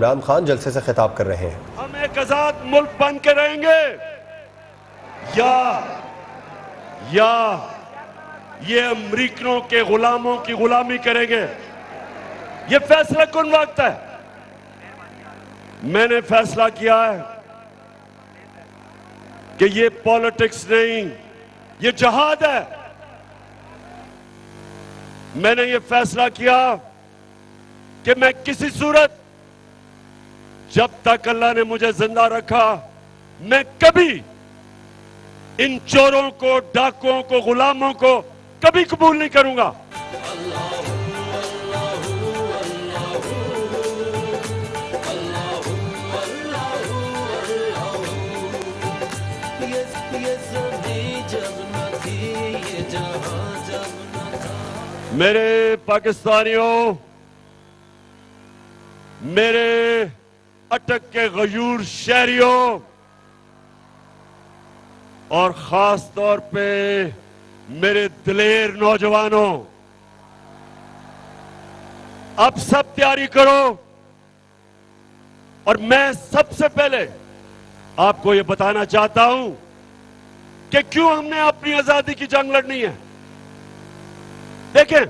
عمران خان جلسے سے خطاب کر رہے ہیں۔ ہم ایک آزاد ملک بن کے رہیں گے یا یہ امریکنوں کے غلاموں کی غلامی کریں گے، یہ فیصلہ کن وقت ہے۔ میں نے فیصلہ کیا ہے کہ یہ پالیٹکس نہیں، یہ جہاد ہے۔ میں نے یہ فیصلہ کیا کہ میں کسی صورت جب تک اللہ نے مجھے زندہ رکھا میں کبھی ان چوروں کو، ڈاکوؤں کو، غلاموں کو کبھی قبول نہیں کروں گا۔ میرے پاکستانیوں، میرے اٹک کے غیور شہریوں، اور خاص طور پہ میرے دلیر نوجوانوں، اب سب تیاری کرو۔ اور میں سب سے پہلے آپ کو یہ بتانا چاہتا ہوں کہ کیوں ہم نے اپنی آزادی کی جنگ لڑنی ہے۔ دیکھیں،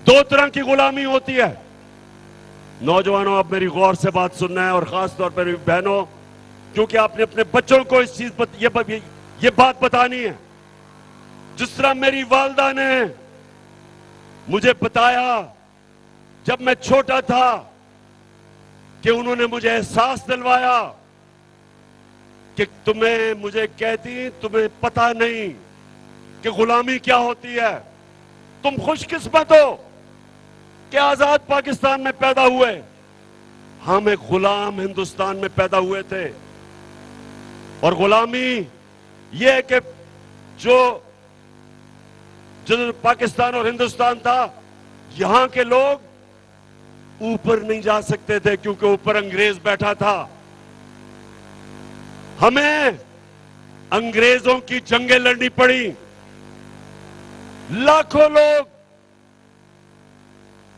دو طرح کی غلامی ہوتی ہے۔ نوجوانوں، اب میری غور سے بات سننا ہے، اور خاص طور پر میری بہنوں، کیونکہ آپ نے اپنے بچوں کو اس چیز پر یہ بات بتانی ہے۔ جس طرح میری والدہ نے مجھے بتایا جب میں چھوٹا تھا، کہ انہوں نے مجھے احساس دلوایا کہ مجھے کہتی تمہیں پتہ نہیں کہ غلامی کیا ہوتی ہے، تم خوش قسمت ہو کہ آزاد پاکستان میں پیدا ہوئے۔ ہم ایک غلام ہندوستان میں پیدا ہوئے تھے، اور غلامی یہ ہے کہ جو پاکستان اور ہندوستان تھا، یہاں کے لوگ اوپر نہیں جا سکتے تھے کیونکہ اوپر انگریز بیٹھا تھا۔ ہمیں انگریزوں کی جنگیں لڑنی پڑی، لاکھوں لوگ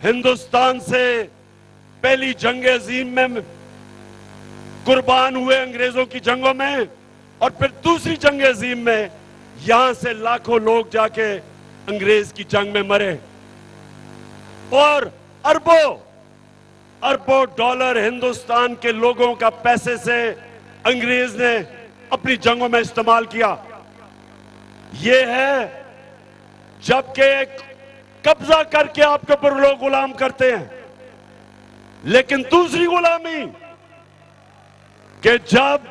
ہندوستان سے پہلی جنگ عظیم میں قربان ہوئے، انگریزوں کی جنگوں میں، اور پھر دوسری جنگ عظیم میں یہاں سے لاکھوں لوگ جا کے انگریز کی جنگ میں مرے، اور اربوں ڈالر ہندوستان کے لوگوں کا پیسے سے انگریز نے اپنی جنگوں میں استعمال کیا۔ یہ ہے جبکہ ایک قبضہ کر کے آپ کے اوپر لوگ غلام کرتے ہیں۔ لیکن دوسری غلامی کہ جب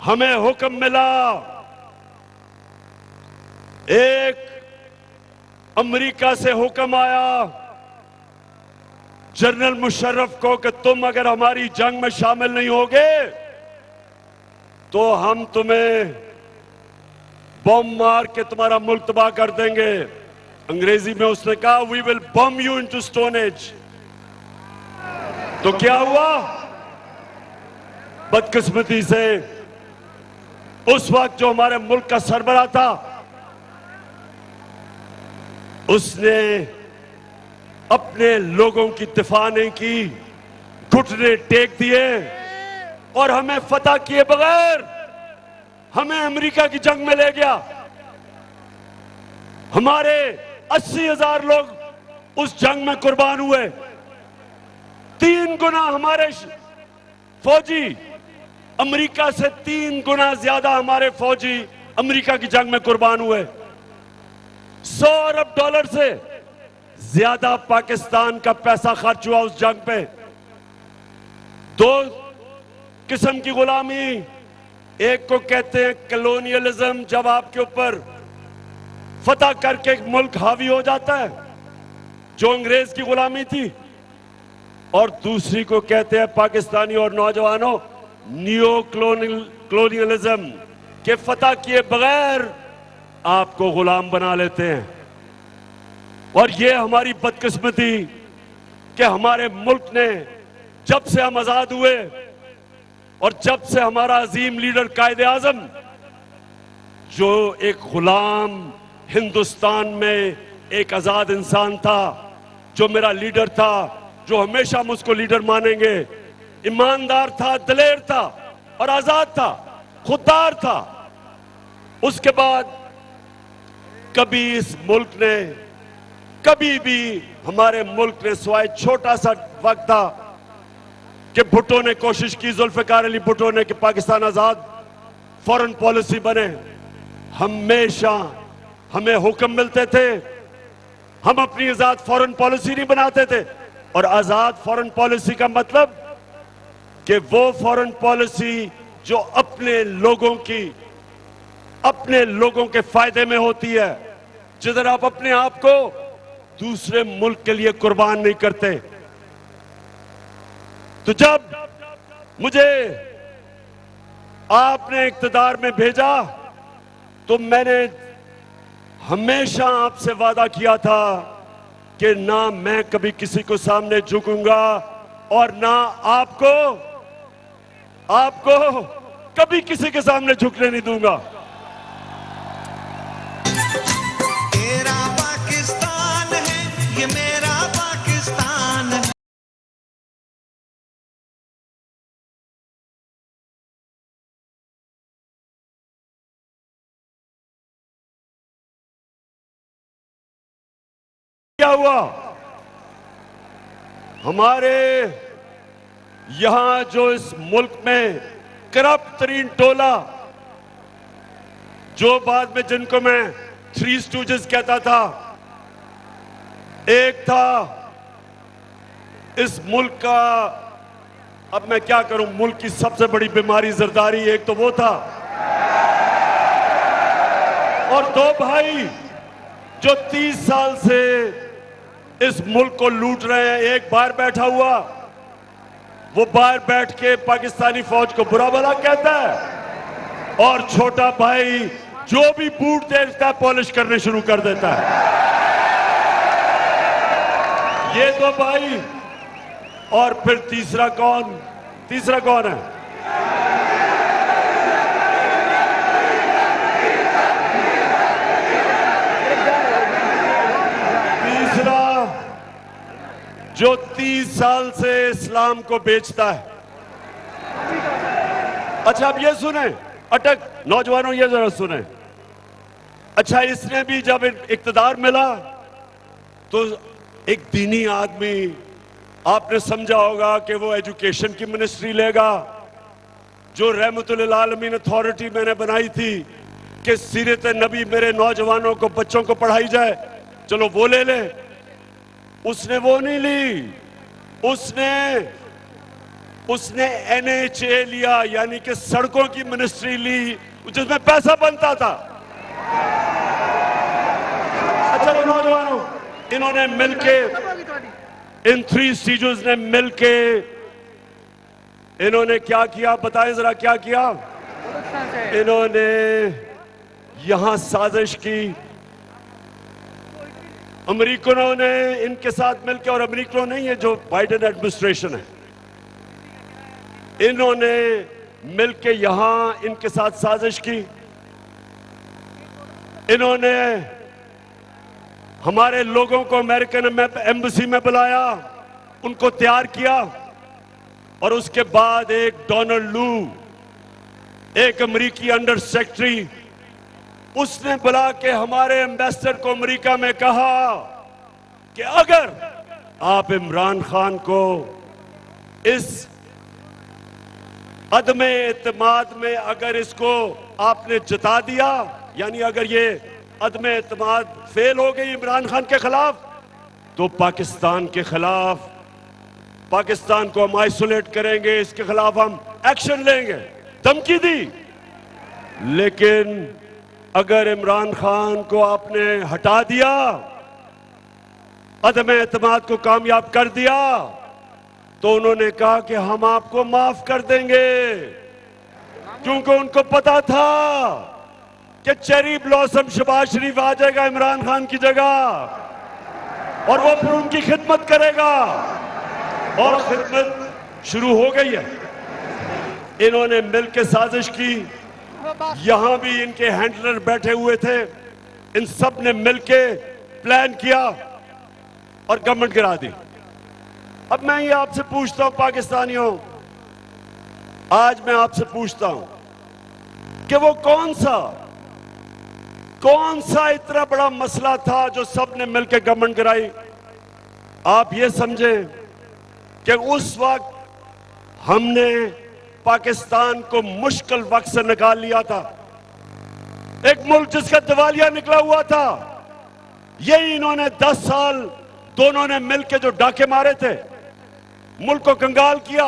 ہمیں حکم ملا ایک امریکہ سے حکم آیا جنرل مشرف کو کہ تم اگر ہماری جنگ میں شامل نہیں ہوگے تو ہم تمہیں بم مار کے تمہارا ملک تباہ کر دیں گے۔ انگریزی میں اس نے کہا "We will bomb you into Stone Age"۔ تو کیا ہوا؟ بدقسمتی سے اس وقت جو ہمارے ملک کا سربراہ تھا، اس نے اپنے لوگوں کی دفاع نہیں کی، گھٹنے ٹیک دیے، اور ہمیں فتح کیے بغیر ہمیں امریکہ کی جنگ میں لے گیا۔ ہمارے 80,000 لوگ اس جنگ میں قربان ہوئے، 3 گنا ہمارے فوجی، امریکہ سے 3 گنا زیادہ ہمارے فوجی امریکہ کی جنگ میں قربان ہوئے۔ 100 ارب ڈالر سے زیادہ پاکستان کا پیسہ خرچ ہوا اس جنگ پہ۔ 2 قسم کی غلامی، ایک کو کہتے ہیں کلونیلزم، جب آپ کے اوپر فتح کر کے ایک ملک حاوی ہو جاتا ہے، جو انگریز کی غلامی تھی، اور دوسری کو کہتے ہیں پاکستانی اور نوجوانوں نیو کلونیلزم، کہ فتح کیے بغیر آپ کو غلام بنا لیتے ہیں۔ اور یہ ہماری بدقسمتی کہ ہمارے ملک نے جب سے ہم آزاد ہوئے، اور جب سے ہمارا عظیم لیڈر قائد اعظم، جو ایک غلام ہندوستان میں ایک آزاد انسان تھا، جو میرا لیڈر تھا، جو ہمیشہ ہم اس کو لیڈر مانیں گے، ایماندار تھا، دلیر تھا اور آزاد تھا، خوددار تھا۔ اس کے بعد کبھی اس ملک نے، کبھی بھی ہمارے ملک نے سوائے چھوٹا سا وقت تھا کہ بھٹو نے کوشش کی، ذوالفقار علی بھٹو نے، کہ پاکستان آزاد فورن پالیسی بنے، ہمیشہ ہمیں حکم ملتے تھے، ہم اپنی آزاد فورن پالیسی نہیں بناتے تھے۔ اور آزاد فورن پالیسی کا مطلب کہ وہ فورن پالیسی جو اپنے لوگوں کی، اپنے لوگوں کے فائدے میں ہوتی ہے، جدھر آپ اپنے آپ کو دوسرے ملک کے لیے قربان نہیں کرتے۔ تو جب مجھے آپ نے اقتدار میں بھیجا تو میں نے ہمیشہ آپ سے وعدہ کیا تھا کہ نہ میں کبھی کسی کو سامنے جھکوں گا اور نہ آپ کو کبھی کسی کے سامنے جھکنے نہیں دوں گا۔ تیرا پاکستان ہے، یہ میرا پاکستان ہے۔ کیا ہوا؟ ہمارے یہاں جو اس ملک میں کرپٹ ترین ٹولہ، جو بعد میں جن کو میں تھری اسٹوجز کہتا تھا، ایک تھا اس ملک کا، اب میں کیا کروں، ملک کی سب سے بڑی بیماری زرداری، ایک تو وہ تھا، اور دو بھائی جو 30 سال سے اس ملک کو لوٹ رہے ہیں۔ ایک باہر بیٹھا ہوا، وہ باہر بیٹھ کے پاکستانی فوج کو برا بھلا کہتا ہے، اور چھوٹا بھائی جو بھی بوٹ دیکھتا ہے پالش کرنے شروع کر دیتا ہے۔ یہ دو بھائی، اور پھر تیسرا کون ہے؟ تیسرا جو 30 سال سے اسلام کو بیچتا ہے۔ اچھا اب یہ سنیں، اٹک نوجوانوں یہ ذرا سنیں۔ اچھا اس نے بھی جب اقتدار ملا تو ایک دینی آدمی، آپ نے سمجھا ہوگا کہ وہ ایجوکیشن کی منسٹری لے گا، جو رحمت للعالمین اتھارٹی میں نے بنائی تھی کہ سیرت نبی میرے نوجوانوں کو، بچوں کو پڑھائی جائے، چلو وہ لے لے۔ اس نے وہ نہیں لی، اس نے NHA لیا، یعنی کہ سڑکوں کی منسٹری لی، جس میں پیسہ بنتا تھا۔ اچھا نوجوانوں، انہوں نے مل کے، ان تھری اسٹیجز نے مل کے، انہوں نے کیا کیا؟ بتائیں ذرا کیا کیا؟ انہوں نے یہاں سازش کی، امریکنوں نے ان کے ساتھ مل کے، اور امریکنوں نہیں ہے جو بائیڈن ایڈمنسٹریشن ہے، انہوں نے مل کے یہاں ان کے ساتھ سازش کی۔ انہوں نے ہمارے لوگوں کو امریکن ایمبیسی میں بلایا، ان کو تیار کیا، اور اس کے بعد ایک ڈونلڈ لو، ایک امریکی انڈر سیکرٹری، اس نے بلا کے ہمارے ایمبیسڈر کو امریکہ میں کہا کہ اگر آپ عمران خان کو اس عدم اعتماد میں، اگر اس کو آپ نے جتا دیا، یعنی اگر یہ عدم اعتماد فیل ہو گئی عمران خان کے خلاف، تو پاکستان کے خلاف، پاکستان کو ہم آئسولیٹ کریں گے، اس کے خلاف ہم ایکشن لیں گے، دھمکی دی۔ لیکن اگر عمران خان کو آپ نے ہٹا دیا، عدم اعتماد کو کامیاب کر دیا، تو انہوں نے کہا کہ ہم آپ کو معاف کر دیں گے، کیونکہ ان کو پتا تھا کہ چیری بلاسم شہباز شریف آ جائے گا عمران خان کی جگہ، اور وہ پھر ان کی خدمت کرے گا، اور خدمت شروع ہو گئی ہے۔ انہوں نے مل کے سازش کی، یہاں بھی ان کے ہینڈلر بیٹھے ہوئے تھے، ان سب نے مل کے پلان کیا اور گورنمنٹ گرا دی۔ اب میں یہ آپ سے پوچھتا ہوں پاکستانیوں، آج میں آپ سے پوچھتا ہوں کہ وہ کون سا اتنا بڑا مسئلہ تھا جو سب نے مل کے گورنمنٹ کرائی؟ آپ یہ سمجھیں کہ اس وقت ہم نے پاکستان کو مشکل وقت سے نکال لیا تھا، ایک ملک جس کا دیوالیہ نکلا ہوا تھا، یہی انہوں نے 10 سال دونوں نے مل کے جو ڈاکے مارے تھے، ملک کو کنگال کیا،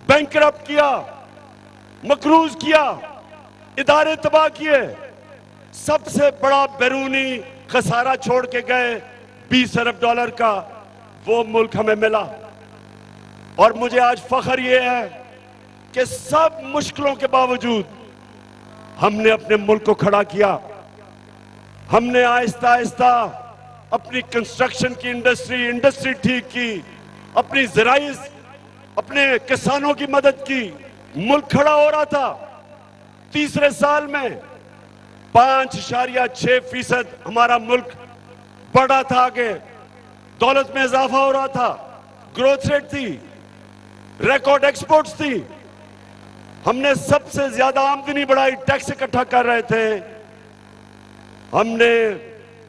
بینکرپٹ کیا، مقروض کیا، ادارے تباہ کیے، سب سے بڑا بیرونی خسارہ چھوڑ کے گئے $20 ارب کا، وہ ملک ہمیں ملا۔ اور مجھے آج فخر یہ ہے کہ سب مشکلوں کے باوجود ہم نے اپنے ملک کو کھڑا کیا، ہم نے آہستہ آہستہ اپنی کنسٹرکشن کی انڈسٹری ٹھیک کی، اپنی زراعی، اپنے کسانوں کی مدد کی، ملک کھڑا ہو رہا تھا۔ تیسرے سال میں 5.6% ہمارا ملک بڑھا تھا، آگے دولت میں اضافہ ہو رہا تھا، گروتھ ریٹ تھی، ریکارڈ ایکسپورٹس تھی، ہم نے سب سے زیادہ آمدنی بڑھائی، ٹیکس اکٹھا کر رہے تھے، ہم نے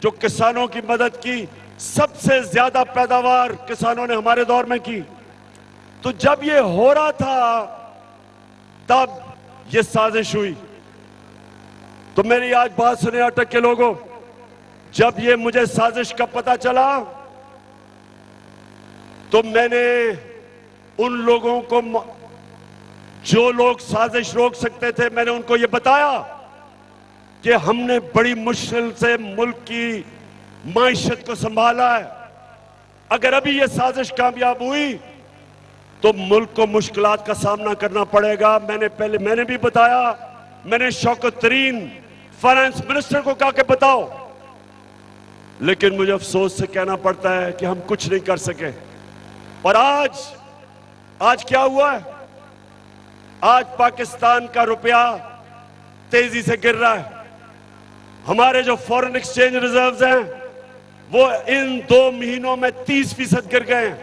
جو کسانوں کی مدد کی، سب سے زیادہ پیداوار کسانوں نے ہمارے دور میں کی۔ تو جب یہ ہو رہا تھا تب یہ سازش ہوئی۔ تو میری آج بات سنیں اٹک کے لوگوں، جب یہ مجھے سازش کا پتہ چلا تو میں نے ان لوگوں کو، جو لوگ سازش روک سکتے تھے، میں نے ان کو یہ بتایا کہ ہم نے بڑی مشکل سے ملک کی معیشت کو سنبھالا ہے، اگر ابھی یہ سازش کامیاب ہوئی تو ملک کو مشکلات کا سامنا کرنا پڑے گا۔ میں نے بھی بتایا، میں نے شوکت ترین فائنانس منسٹر کو کہا کہ بتاؤ، لیکن مجھے افسوس سے کہنا پڑتا ہے کہ ہم کچھ نہیں کر سکے۔ اور آج کیا ہوا ہے؟ آج پاکستان کا روپیہ تیزی سے گر رہا ہے، ہمارے جو فورن ایکسچینج ریزروز ہیں وہ ان 2 مہینوں میں 30% گر گئے ہیں،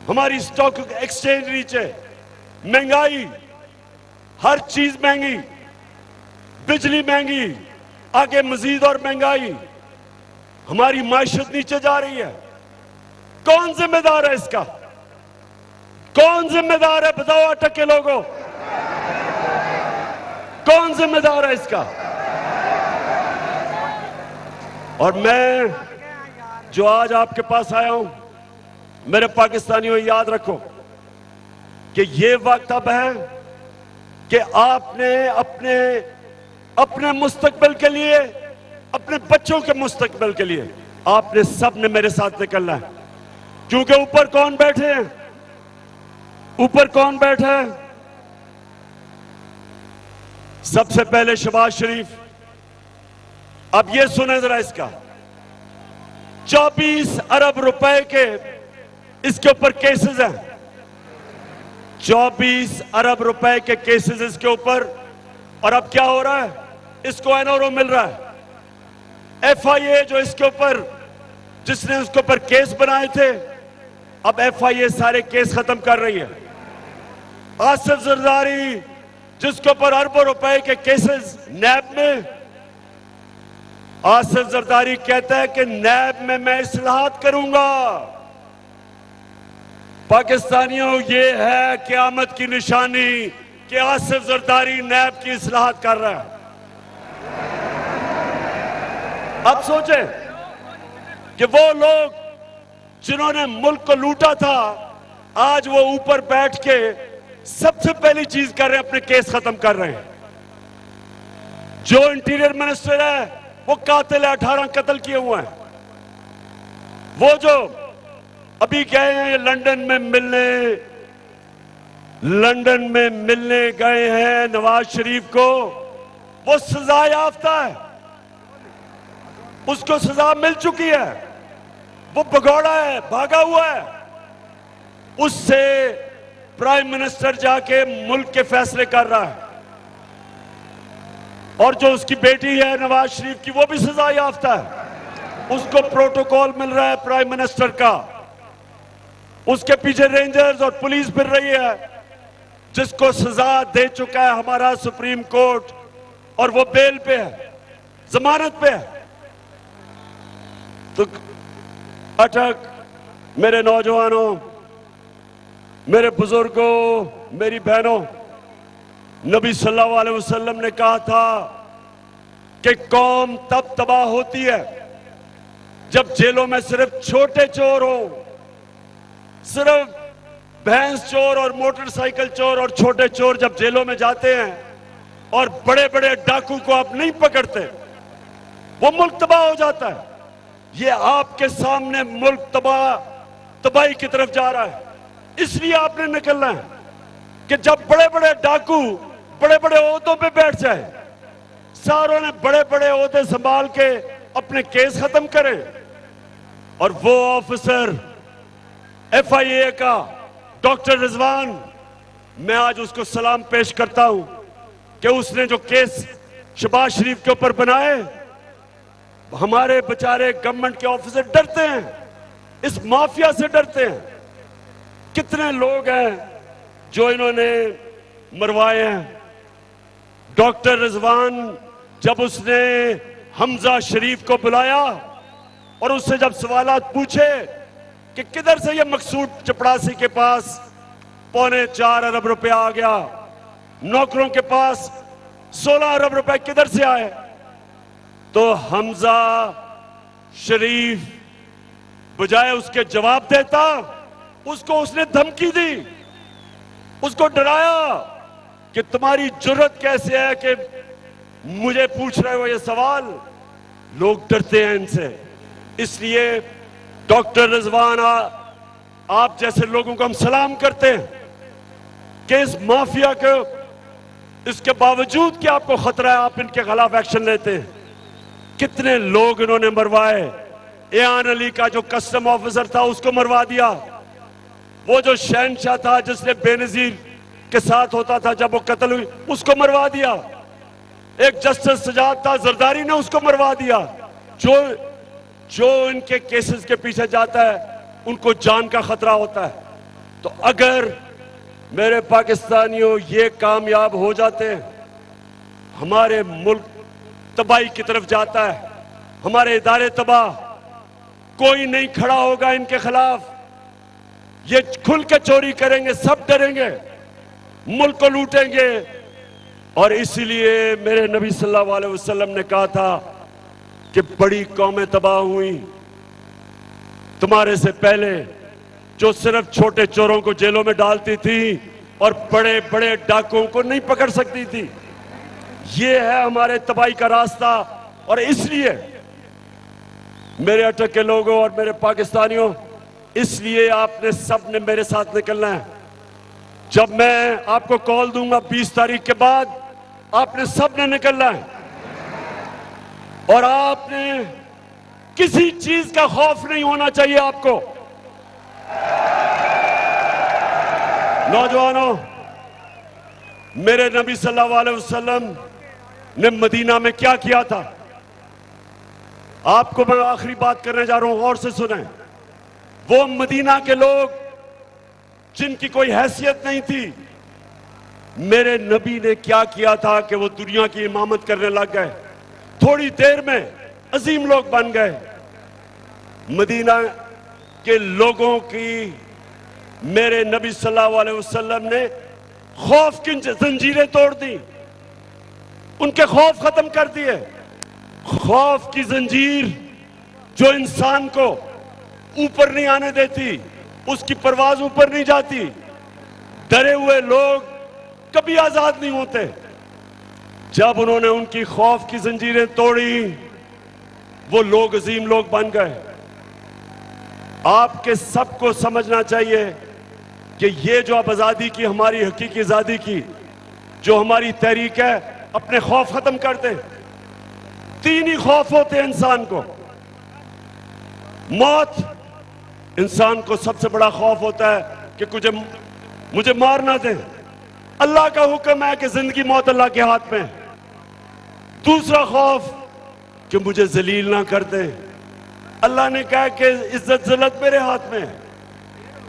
ہماری سٹاک ایکسچینج نیچے، مہنگائی، ہر چیز مہنگی، بجلی مہنگی، آگے مزید اور مہنگائی، ہماری معیشت نیچے جا رہی ہے۔ کون ذمہ دار ہے اس کا؟ کون ذمہ دار ہے؟ بتاؤ اٹک کے لوگوں، کون ذمہ دار ہے اس کا؟ اور میں جو آج آپ کے پاس آیا ہوں، میرے پاکستانیوں یاد رکھو کہ یہ وقت اب ہے کہ آپ نے اپنے مستقبل کے لیے، اپنے بچوں کے مستقبل کے لیے آپ نے سب نے میرے ساتھ نکلنا ہے، کیونکہ اوپر کون بیٹھے ہیں؟ اوپر کون بیٹھے ہیں؟ سب سے پہلے شہباز شریف۔ اب یہ سنیں ذرا اس کا، 24 ارب روپے کے اس کے اوپر کیسز ہیں، 24 ارب روپے کے کیسز اس کے اوپر، اور اب کیا ہو رہا ہے؟ اس کو این آر او مل رہا ہے۔ ایف آئی اے جو اس کے اوپر، جس نے اس کے اوپر کیس بنائے تھے، اب ایف آئی اے سارے کیس ختم کر رہی ہے۔ آصف زرداری جس کے اوپر اربوں روپے کے کیسز نیب میں، آصف زرداری کہتا ہے کہ نیب میں میں اصلاحات کروں گا۔ پاکستانیوں، یہ ہے قیامت کی نشانی کہ آصف زرداری نیب کی اصلاحات کر رہا ہے۔ اب سوچیں کہ وہ لوگ جنہوں نے ملک کو لوٹا تھا، آج وہ اوپر بیٹھ کے سب سے پہلی چیز کر رہے ہیں، اپنے کیس ختم کر رہے ہیں۔ جو انٹیریئر منسٹر ہے وہ قاتل ہے، 18 قتل کیے ہوئے ہیں۔ وہ جو ابھی گئے ہیں لندن میں ملنے گئے ہیں نواز شریف کو، وہ سزا یافتہ ہے، اس کو سزا مل چکی ہے، وہ بھگوڑا ہے، بھاگا ہوا ہے۔ اس سے پرائم منسٹر جا کے ملک کے فیصلے کر رہا ہے، اور جو اس کی بیٹی ہے نواز شریف کی، وہ بھی سزا یافتہ ہے، اس کو پروٹوکول مل رہا ہے پرائم منسٹر کا۔ اس کے پیچھے رینجرز اور پولیس پھر رہی ہے، جس کو سزا دے چکا ہے ہمارا سپریم کورٹ، اور وہ بیل پہ ہے، ضمانت پہ ہے۔ تو اٹک میرے نوجوانوں، میرے بزرگوں، میری بہنوں، نبی صلی اللہ علیہ وسلم نے کہا تھا کہ قوم تب تباہ ہوتی ہے جب جیلوں میں صرف چھوٹے چور ہوں، صرف بھینس چور اور موٹر سائیکل چور اور چھوٹے چور جب جیلوں میں جاتے ہیں اور بڑے بڑے ڈاکو کو آپ نہیں پکڑتے، وہ ملک تباہ ہو جاتا ہے۔ یہ آپ کے سامنے ملک تباہی کی طرف جا رہا ہے، اس لیے آپ نے نکلنا ہے کہ جب بڑے بڑے ڈاکو بڑے بڑے عہدوں پہ بیٹھ جائے، ساروں نے بڑے بڑے عہدے سنبھال کے اپنے کیس ختم کریں، اور وہ آفیسر ایف آئی اے کا ڈاکٹر رضوان، میں آج اس کو سلام پیش کرتا ہوں کہ اس نے جو کیس شہباز شریف کے اوپر بنائے، ہمارے بچارے گورنمنٹ کے آفیسر ڈرتے ہیں، اس مافیا سے ڈرتے ہیں۔ کتنے لوگ ہیں جو انہوں نے مروائے ہیں۔ ڈاکٹر رضوان جب اس نے حمزہ شریف کو بلایا اور اس سے جب سوالات پوچھے کہ کدھر سے یہ مقصود چپڑاسی کے پاس 4.25 ارب روپے آ گیا، نوکروں کے پاس 16 ارب روپے کدھر سے آئے، تو حمزہ شریف بجائے اس کے جواب دیتا، اس کو اس نے دھمکی دی، اس کو ڈرایا کہ تمہاری جرت کیسے ہے کہ مجھے پوچھ رہے ہو یہ سوال۔ لوگ ڈرتے ہیں ان سے، اس لیے ڈاکٹر رضوان آپ جیسے لوگوں کو ہم سلام کرتے ہیں کہ اس مافیا کو، اس کے باوجود کہ آپ کو خطرہ ہے، آپ ان کے خلاف ایکشن لیتے ہیں۔ کتنے لوگ انہوں نے مروائے۔ ایان علی کا جو کسٹم آفیسر تھا اس کو مروا دیا، وہ جو شہنشاہ تھا جس نے بے نظیر کے ساتھ ہوتا تھا جب وہ قتل ہوئی، اس کو مروا دیا۔ ایک جسٹس سجاد تھا زرداری نے اس کو مروا دیا۔ جو ان کے کیسز کے پیچھے جاتا ہے ان کو جان کا خطرہ ہوتا ہے۔ تو اگر میرے پاکستانیوں یہ کامیاب ہو جاتے ہیں، ہمارے ملک تباہی کی طرف جاتا ہے، ہمارے ادارے تباہ، کوئی نہیں کھڑا ہوگا ان کے خلاف، یہ کھل کے چوری کریں گے، سب ڈریں گے، ملک کو لوٹیں گے۔ اور اسی لیے میرے نبی صلی اللہ علیہ وسلم نے کہا تھا کہ بڑی قومیں تباہ ہوئیں تمہارے سے پہلے، جو صرف چھوٹے چوروں کو جیلوں میں ڈالتی تھی اور بڑے بڑے ڈاکوؤں کو نہیں پکڑ سکتی تھی۔ یہ ہے ہمارے تباہی کا راستہ، اور اس لیے میرے اٹک کے لوگوں اور میرے پاکستانیوں، اس لیے آپ نے سب نے میرے ساتھ نکلنا ہے۔ جب میں آپ کو کال دوں گا 20 تاریخ کے بعد، آپ نے سب نے نکلنا ہے، اور آپ نے کسی چیز کا خوف نہیں ہونا چاہیے آپ کو۔ نوجوانوں، میرے نبی صلی اللہ علیہ وسلم نے مدینہ میں کیا کیا تھا، آپ کو میں آخری بات کرنے جا رہا ہوں، غور سے سنیں۔ وہ مدینہ کے لوگ جن کی کوئی حیثیت نہیں تھی، میرے نبی نے کیا کیا تھا کہ وہ دنیا کی امامت کرنے لگ گئے، تھوڑی دیر میں عظیم لوگ بن گئے۔ مدینہ کے لوگوں کی میرے نبی صلی اللہ علیہ وسلم نے خوف کی زنجیریں توڑ دی، ان کے خوف ختم کر دیے۔ خوف کی زنجیر جو انسان کو اوپر نہیں آنے دیتی، اس کی پرواز اوپر نہیں جاتی، ڈرے ہوئے لوگ کبھی آزاد نہیں ہوتے۔ جب انہوں نے ان کی خوف کی زنجیریں توڑی، وہ لوگ عظیم لوگ بن گئے۔ آپ کے سب کو سمجھنا چاہیے کہ یہ جو اب آزادی کی، ہماری حقیقی آزادی کی جو ہماری تحریک ہے، اپنے خوف ختم کر دیں۔ 3 ہی خوف ہوتے ہیں انسان کو۔ موت، انسان کو سب سے بڑا خوف ہوتا ہے کہ مجھے مار نہ دیں۔ اللہ کا حکم ہے کہ زندگی موت اللہ کے ہاتھ میں۔ دوسرا خوف کہ مجھے ذلیل نہ کر دیں، اللہ نے کہا کہ عزت ذلت میرے ہاتھ میں۔